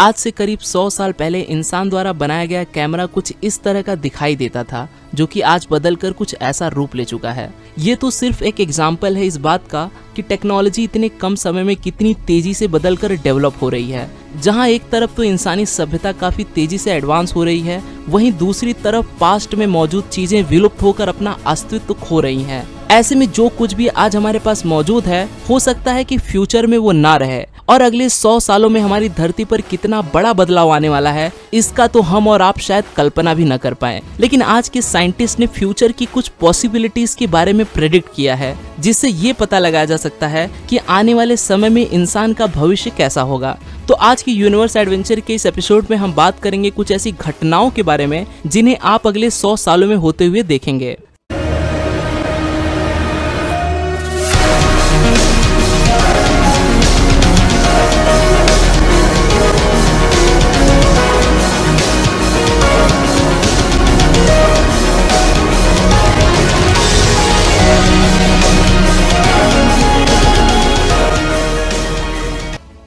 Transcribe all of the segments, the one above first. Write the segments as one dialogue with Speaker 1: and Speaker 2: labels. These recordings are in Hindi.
Speaker 1: आज से करीब 100 साल पहले इंसान द्वारा बनाया गया कैमरा कुछ इस तरह का दिखाई देता था, जो कि आज बदलकर कुछ ऐसा रूप ले चुका है। ये तो सिर्फ एक एग्जाम्पल है इस बात का कि टेक्नोलॉजी इतने कम समय में कितनी तेजी से बदलकर डेवलप हो रही है। जहां एक तरफ तो इंसानी सभ्यता काफी तेजी से एडवांस हो रही है, वहीं दूसरी तरफ पास्ट में मौजूद चीजें विलुप्त होकर अपना अस्तित्व खो रही हैं। ऐसे में जो कुछ भी आज हमारे पास मौजूद है, हो सकता है कि फ्यूचर में वो ना रहे, और अगले 100 सालों में हमारी धरती पर कितना बड़ा बदलाव आने वाला है, इसका तो हम और आप शायद कल्पना भी न कर पाए। लेकिन आज के साइंटिस्ट ने फ्यूचर की कुछ पॉसिबिलिटीज के बारे में प्रेडिक्ट किया है, जिससे ये पता लगाया जा सकता है कि आने वाले समय में इंसान का भविष्य कैसा होगा। तो आज की यूनिवर्स एडवेंचर के इस एपिसोड में हम बात करेंगे कुछ ऐसी घटनाओं के बारे में जिन्हें आप अगले 100 सालों में होते हुए देखेंगे।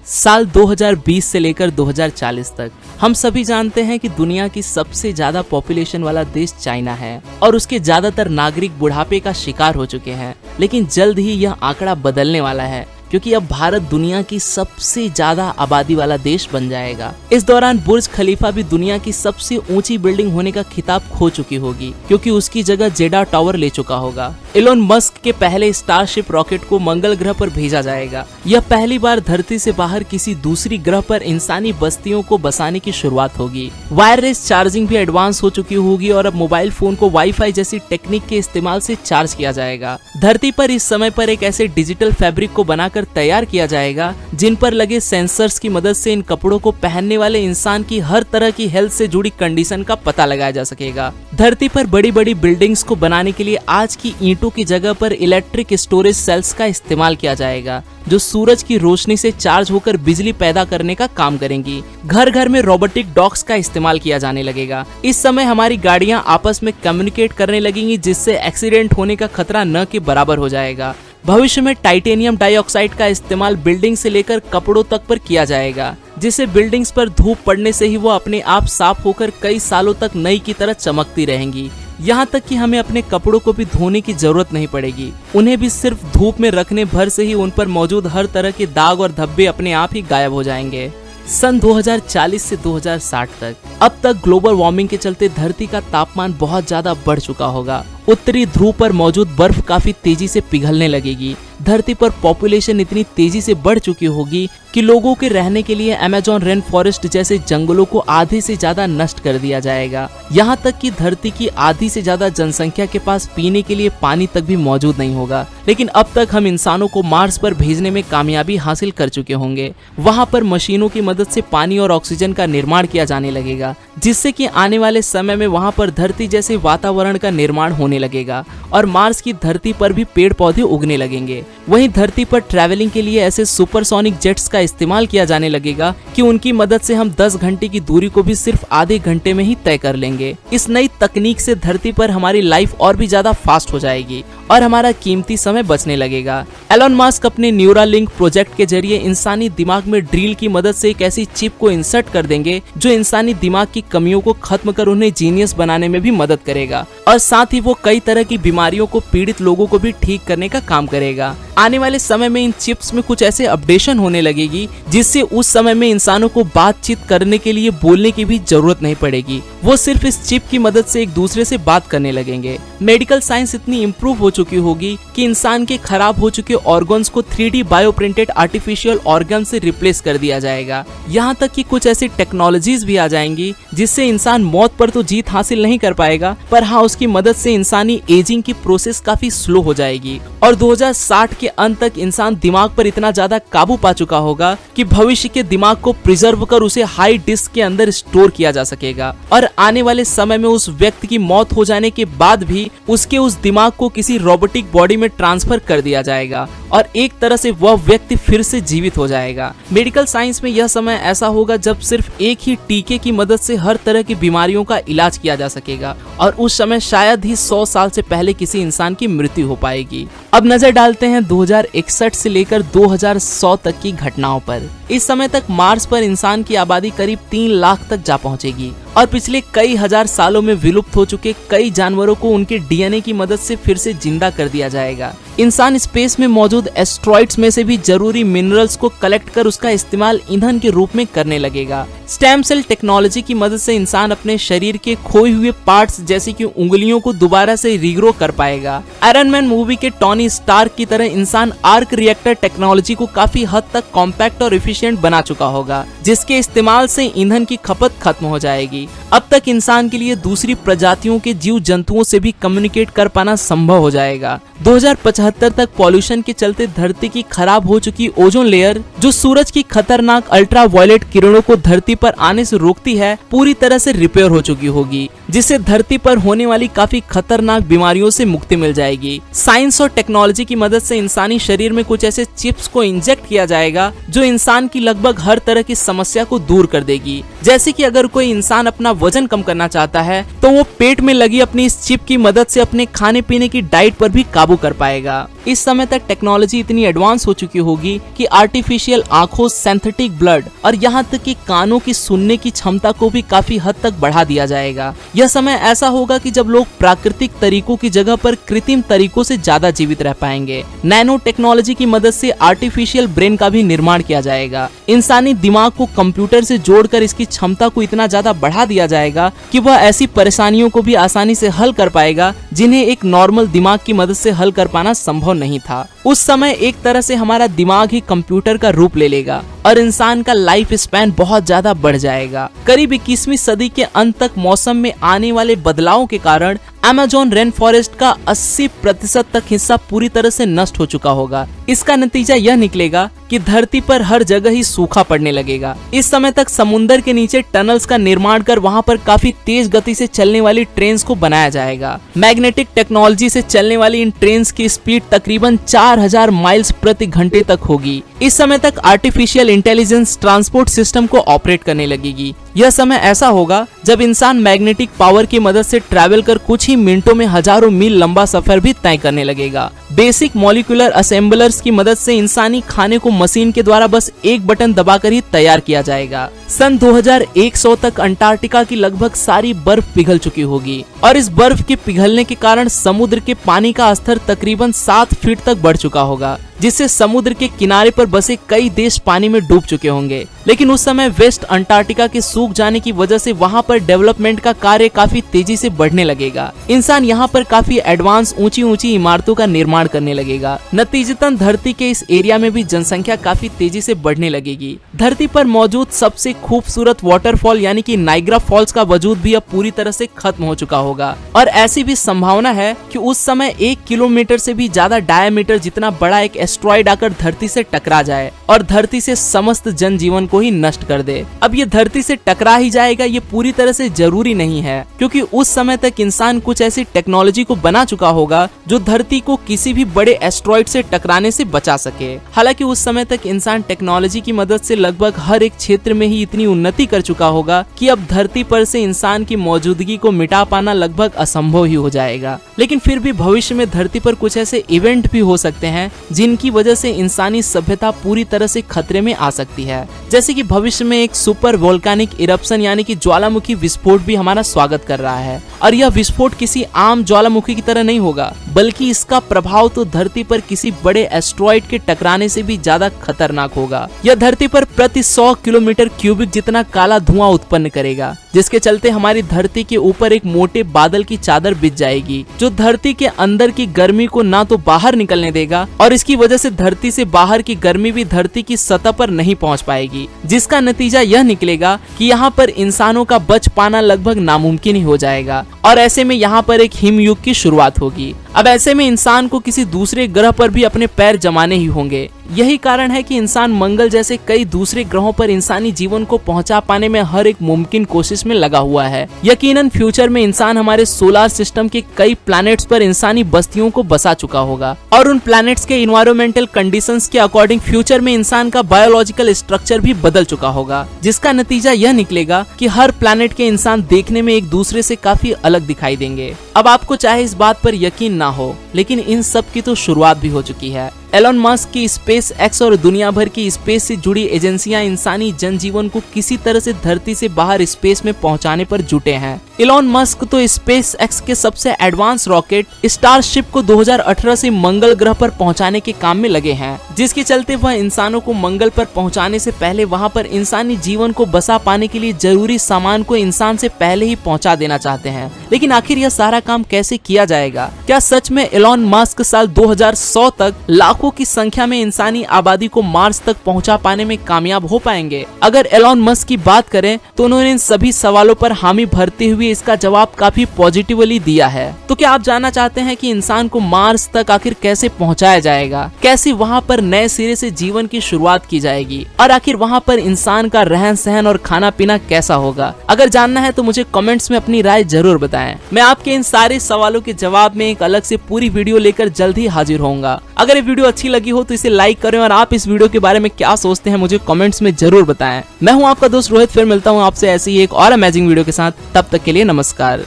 Speaker 1: साल 2020 से लेकर 2040 तक हम सभी जानते हैं कि दुनिया की सबसे ज्यादा पॉपुलेशन वाला देश चाइना है और उसके ज्यादातर नागरिक बुढ़ापे का शिकार हो चुके हैं। लेकिन जल्द ही यह आंकड़ा बदलने वाला है, क्योंकि अब भारत दुनिया की सबसे ज्यादा आबादी वाला देश बन जाएगा। इस दौरान बुर्ज खलीफा भी दुनिया की सबसे ऊंची बिल्डिंग होने का खिताब खो चुकी होगी, क्योंकि उसकी जगह जेडा टावर ले चुका होगा। एलोन मस्क के पहले स्टारशिप रॉकेट को मंगल ग्रह पर भेजा जाएगा। यह पहली बार धरती से बाहर किसी दूसरी ग्रह पर इंसानी बस्तियों को बसाने की शुरुआत होगी। वायरलेस चार्जिंग भी एडवांस हो चुकी होगी और अब मोबाइल फोन को वाईफाई जैसी टेक्निक के इस्तेमाल से चार्ज किया जाएगा। धरती पर इस समय पर एक ऐसे डिजिटल फैब्रिक को बनाकर तैयार किया जाएगा जिन पर लगे सेंसर्स की मदद से इन कपड़ों को पहनने वाले इंसान की हर तरह की हेल्थ से जुड़ी कंडीशन का पता लगाया जा सकेगा। धरती पर बड़ी बड़ी बिल्डिंग्स को बनाने के लिए आज की ईंटों की जगह पर इलेक्ट्रिक स्टोरेज सेल्स का इस्तेमाल किया जाएगा, जो सूरज की रोशनी से चार्ज होकर बिजली पैदा करने का काम करेंगी। घर घर में रोबोटिक डॉग्स का इस्तेमाल किया जाने लगेगा। इस समय हमारी गाड़ियां आपस में कम्युनिकेट करने लगेंगी, जिससे एक्सीडेंट होने का खतरा न के बराबर हो जाएगा। भविष्य में टाइटेनियम डाइऑक्साइड का इस्तेमाल बिल्डिंग से लेकर कपड़ों तक पर किया जाएगा, जिससे बिल्डिंग्स पर धूप पड़ने से ही वो अपने आप साफ होकर कई सालों तक नई की तरह चमकती रहेंगी। यहाँ तक कि हमें अपने कपड़ों को भी धोने की जरूरत नहीं पड़ेगी। उन्हें भी सिर्फ धूप में रखने भर से ही उन पर मौजूद हर तरह के दाग और धब्बे अपने आप ही गायब हो जाएंगे। सन 2040 से 2060 तक अब तक ग्लोबल वार्मिंग के चलते धरती का तापमान बहुत ज्यादा बढ़ चुका होगा। उत्तरी ध्रुव पर मौजूद बर्फ काफी तेजी से पिघलने लगेगी। धरती पर पॉपुलेशन इतनी तेजी से बढ़ चुकी होगी कि लोगों के रहने के लिए अमेज़न रेन फॉरेस्ट जैसे जंगलों को आधे से ज्यादा नष्ट कर दिया जाएगा। यहाँ तक कि धरती की आधी से ज्यादा जनसंख्या के पास पीने के लिए पानी तक भी मौजूद नहीं होगा। लेकिन अब तक हम इंसानों को मार्स पर भेजने में कामयाबी हासिल कर चुके होंगे। वहाँ पर मशीनों की मदद से पानी और ऑक्सीजन का निर्माण किया जाने लगेगा, जिससे कि आने वाले समय में वहाँ पर धरती जैसे वातावरण का निर्माण होने लगेगा और मार्स की धरती पर भी पेड़ पौधे उगने लगेंगे। वहीं धरती पर ट्रैवलिंग के लिए ऐसे सुपरसोनिक जेट्स का इस्तेमाल किया जाने लगेगा कि उनकी मदद से हम 10 घंटे की दूरी को भी सिर्फ आधे घंटे में ही तय कर लेंगे। इस नई तकनीक से धरती पर हमारी लाइफ और भी ज्यादा फास्ट हो जाएगी और हमारा कीमती समय बचने लगेगा। एलोन मस्क अपने न्यूरालिंक प्रोजेक्ट के जरिए इंसानी दिमाग में ड्रिल की मदद से एक ऐसी चिप को इंसर्ट कर देंगे जो इंसानी दिमाग की कमियों को खत्म कर उन्हें जीनियस बनाने में भी मदद करेगा, और साथ ही वो कई तरह की बीमारियों को पीड़ित लोगों को भी ठीक करने का काम करेगा। आने वाले समय में इन चिप्स में कुछ ऐसे अपडेशन होने लगेगी जिससे उस समय में इंसानों को बातचीत करने के लिए बोलने की भी जरूरत नहीं पड़ेगी। वो सिर्फ इस चिप की मदद से एक दूसरे से बात करने लगेंगे। मेडिकल साइंस इतनी इम्प्रूव हो चुकी होगी कि इंसान के खराब हो चुके ऑर्गन्स को 3D bio printed artificial organ से रिप्लेस कर दिया जाएगा। यहाँ तक कि कुछ ऐसी टेक्नोलॉजीज भी आ जाएंगी जिससे इंसान मौत पर तो जीत हासिल नहीं कर पाएगा, पर हाँ, उसकी मदद से इंसानी एजिंग की प्रोसेस काफी स्लो हो जाएगी। और 2060 के अंत तक इंसान दिमाग पर इतना ज्यादा काबू पा चुका होगा कि भविष्य के दिमाग को प्रिजर्व कर उसे हाई डिस्क के अंदर स्टोर किया जा सकेगा। और आने वाले समय में उस व्यक्ति की मौत हो जाने के बाद भी उसके उस दिमाग को किसी रोबोटिक बॉडी में ट्रांसफर कर दिया जाएगा और एक तरह से वह व्यक्ति फिर से जीवित हो जाएगा। मेडिकल साइंस में यह समय ऐसा होगा जब सिर्फ एक ही टीके की मदद से हर तरह की बीमारियों का इलाज किया जा सकेगा और उस समय शायद ही 100 साल से पहले किसी इंसान की मृत्यु हो पाएगी। अब नजर डालते हैं 2061 से लेकर 2100 तक की घटनाओं पर। इस समय तक मार्स पर इंसान की आबादी करीब 3 लाख तक जा पहुंचेगी और पिछले कई हजार सालों में विलुप्त हो चुके कई जानवरों को उनके डीएनए की मदद से फिर से जिंदा कर दिया जाएगा। इंसान स्पेस में मौजूद एस्ट्रॉइड्स में से भी जरूरी मिनरल्स को कलेक्ट कर उसका इस्तेमाल ईंधन के रूप में करने लगेगा। स्टेम सेल टेक्नोलॉजी की मदद से इंसान अपने शरीर के खोए हुए पार्ट्स जैसे कि उंगलियों को दोबारा से रीग्रो कर पाएगा। आयरन मैन मूवी के टॉनी स्टार्क की तरह इंसान आर्क रिएक्टर टेक्नोलॉजी को काफी हद तक कॉम्पैक्ट और एफिशिएंट बना चुका होगा, जिसके इस्तेमाल से ईंधन की खपत खत्म हो जाएगी। अब तक इंसान के लिए दूसरी प्रजातियों के जीव जंतुओं से भी कम्युनिकेट कर पाना संभव हो जाएगा। 2075 तक पॉल्यूशन के चलते धरती की खराब हो चुकी ओजोन लेयर, जो सूरज की खतरनाक अल्ट्रावायलेट किरणों को धरती पर आने से रोकती है, पूरी तरह से रिपेयर हो चुकी होगी, जिससे धरती पर होने वाली काफी खतरनाक बीमारियों से मुक्ति मिल जाएगी। साइंस और टेक्नोलॉजी की मदद से इंसानी शरीर में कुछ ऐसे चिप्स को इंजेक्ट किया जाएगा जो इंसान की लगभग हर तरह की समस्या को दूर कर देगी। जैसे कि अगर कोई इंसान अपना वजन कम करना चाहता है तो वो पेट में लगी अपनी इस चिप की मदद से अपने खाने पीने की डाइट पर भी काबू कर पाएगा। इस समय तक टेक्नोलॉजी इतनी एडवांस हो चुकी होगी कि आर्टिफिशियल आंखों, सिंथेटिक ब्लड और यहाँ तक कि कानों की सुनने की क्षमता को भी काफी हद तक बढ़ा दिया जाएगा। यह समय ऐसा होगा कि जब लोग प्राकृतिक तरीकों की जगह पर कृत्रिम तरीकों से ज्यादा जीवित रह पाएंगे। नैनो टेक्नोलॉजी की मदद से आर्टिफिशियल ब्रेन का भी निर्माण किया जाएगा। इंसानी दिमाग को कंप्यूटर से जोड़कर इसकी क्षमता को इतना ज्यादा बढ़ा दिया जाएगा कि वह ऐसी परेशानियों को भी आसानी से हल कर पाएगा जिन्हें एक नॉर्मल दिमाग की मदद से हल कर पाना संभव नहीं था। उस समय एक तरह से हमारा दिमाग ही कंप्यूटर का रूप ले लेगा और इंसान का लाइफ स्पैन बहुत ज्यादा बढ़ जाएगा। करीब 21वीं सदी के अंत तक मौसम में आने वाले बदलावों के कारण अमेज़न रेन फॉरेस्ट का 80% तक हिस्सा पूरी तरह से नष्ट हो चुका होगा। इसका नतीजा यह निकलेगा कि धरती पर हर जगह ही सूखा पड़ने लगेगा। इस समय तक समुद्र के नीचे टनल्स का निर्माण कर वहां पर काफी तेज गति से चलने वाली ट्रेन्स को बनाया जाएगा। मैग्नेटिक टेक्नोलॉजी से चलने वाली इन ट्रेन्स की स्पीड तकरीबन 4000 माइल्स प्रति घंटे तक होगी। इस समय तक आर्टिफिशियल इंटेलिजेंस ट्रांसपोर्ट सिस्टम को ऑपरेट करने लगेगी। यह समय ऐसा होगा जब इंसान मैग्नेटिक पावर की मदद से ट्रैवल कर कुछ ही मिनटों में हजारों मील लंबा सफर भी तय करने लगेगा। बेसिक मॉलिक्यूलर असेंबलर्स की मदद से इंसानी खाने को मशीन के द्वारा बस एक बटन दबाकर ही तैयार किया जाएगा। सन 2100 तक अंटार्कटिका की लगभग सारी बर्फ पिघल चुकी होगी और इस बर्फ के पिघलने के कारण समुद्र के पानी का स्तर तकरीबन 7 फीट तक बढ़ चुका होगा, जिससे समुद्र के किनारे पर बसे कई देश पानी में डूब चुके होंगे। लेकिन उस समय वेस्ट अंटार्कटिका के सूख जाने की वजह से वहां पर डेवलपमेंट का कार्य काफी तेजी से बढ़ने लगेगा। इंसान यहाँ पर काफी एडवांस ऊंची इमारतों का निर्माण करने लगेगा। नतीजतन धरती के इस एरिया में भी जनसंख्या काफी तेजी से बढ़ने लगेगी। धरती पर मौजूद सबसे खूबसूरत वाटरफॉल यानी कि नाइग्रा फॉल्स का वजूद भी अब पूरी तरह से खत्म हो चुका होगा और ऐसी भी संभावना है कि उस समय 1 किलोमीटर से भी ज्यादा डायमीटर जितना बड़ा एक एस्ट्रॉइड आकर धरती से टकरा जाए और धरती से समस्त जनजीवन को ही नष्ट कर दे। अब ये धरती से टकरा ही जाएगा ये पूरी तरह से जरूरी नहीं है, क्योंकि उस समय तक इंसान कुछ ऐसी टेक्नोलॉजी को बना चुका होगा जो धरती को किसी भी बड़े एस्ट्रॉइड से टकराने से बचा सके। हालांकि उस समय तक इंसान टेक्नोलॉजी की मदद से लगभग हर एक क्षेत्र में ही इतनी उन्नति कर चुका होगा कि अब धरती पर से इंसान की मौजूदगी को मिटा पाना लगभग असंभव ही हो जाएगा। लेकिन फिर भी भविष्य में धरती पर कुछ ऐसे इवेंट भी हो सकते हैं जिनकी वजह से इंसानी सभ्यता पूरी तरह से खतरे में आ सकती है। जैसे कि भविष्य में एक सुपर वोल्केनिक इरप्शन यानी कि ज्वालामुखी विस्फोट भी हमारा स्वागत कर रहा है और यह विस्फोट किसी आम ज्वालामुखी की तरह नहीं होगा, बल्कि इसका प्रभाव तो धरती पर किसी बड़े एस्ट्रॉइड के टकराने से भी ज्यादा खतरनाक होगा। यह धरती पर प्रति 100 किलोमीटर क्यूबिक जितना काला धुआं उत्पन्न करेगा, जिसके चलते हमारी धरती के ऊपर एक मोटे बादल की चादर बिछ जाएगी जो धरती के अंदर की गर्मी को ना तो बाहर निकलने देगा और इसकी वजह से धरती से बाहर की गर्मी भी धरती की सतह पर नहीं पहुंच पाएगी, जिसका नतीजा यह निकलेगा कि यहाँ पर इंसानों का बच पाना लगभग नामुमकिन ही हो जाएगा और ऐसे में यहाँ पर एक हिमयुग की शुरुआत होगी। अब ऐसे में इंसान को किसी दूसरे ग्रह पर भी अपने पैर जमाने ही होंगे। यही कारण है कि इंसान मंगल जैसे कई दूसरे ग्रहों पर इंसानी जीवन को पहुंचा पाने में हर एक मुमकिन कोशिश में लगा हुआ है। यकीनन फ्यूचर में इंसान हमारे सोलर सिस्टम के कई प्लैनेट्स पर इंसानी बस्तियों को बसा चुका होगा और उन प्लैनेट्स के इन्वायरमेंटल कंडीशंस के अकॉर्डिंग फ्यूचर में इंसान का बायोलॉजिकल स्ट्रक्चर भी बदल चुका होगा, जिसका नतीजा यह निकलेगा कि हर प्लैनेट के इंसान देखने में एक दूसरे से काफी अलग दिखाई देंगे। अब आपको चाहे इस बात पर यकीन ना हो, लेकिन इन सब की तो शुरुआत भी हो चुकी है। एलन मस्क की स्पेस एक्स और दुनिया भर की स्पेस से जुड़ी एजेंसियां इंसानी जनजीवन को किसी तरह से धरती से बाहर स्पेस में पहुंचाने पर जुटे हैं। एलन मस्क तो स्पेस एक्स के सबसे एडवांस रॉकेट स्टारशिप को 2018 से मंगल ग्रह पर पहुंचाने के काम में लगे हैं, जिसके चलते वह इंसानों को मंगल पर पहुंचाने से पहले वहां पर इंसानी जीवन को बसा पाने के लिए जरूरी सामान को इंसान से पहले ही पहुंचा देना चाहते हैं। लेकिन आखिर यह सारा काम कैसे किया जाएगा? क्या सच में एलन मस्क साल 2100 तक लाखों की संख्या में इंसानी आबादी को मार्स तक पहुंचा पाने में कामयाब हो पाएंगे? अगर एलन मस्क की बात करें तो उन्होंने इन सभी सवालों पर हामी भरते हुए इसका जवाब काफी पॉजिटिवली दिया है। तो क्या आप जानना चाहते हैं कि इंसान को मार्स तक आखिर कैसे पहुंचाया जाएगा? कैसे वहां पर नए सिरे से जीवन की शुरुआत की जाएगी? और आखिर वहां पर इंसान का रहन सहन और खाना पीना कैसा होगा? अगर जानना है तो मुझे कमेंट्स में अपनी राय जरूर बताएं। मैं आपके इन सारे सवालों के जवाब में एक अलग से पूरी वीडियो लेकर जल्द ही हाजिर होऊंगा। अगर ये वीडियो अच्छी लगी हो तो इसे लाइक करें और आप इस वीडियो के बारे में क्या सोचते हैं मुझे कमेंट्स में जरूर बताएं। मैं हूं आपका दोस्त रोहित, फिर मिलता हूं आपसे ऐसी ही एक और अमेजिंग वीडियो के साथ। तब तक के लिए नमस्कार।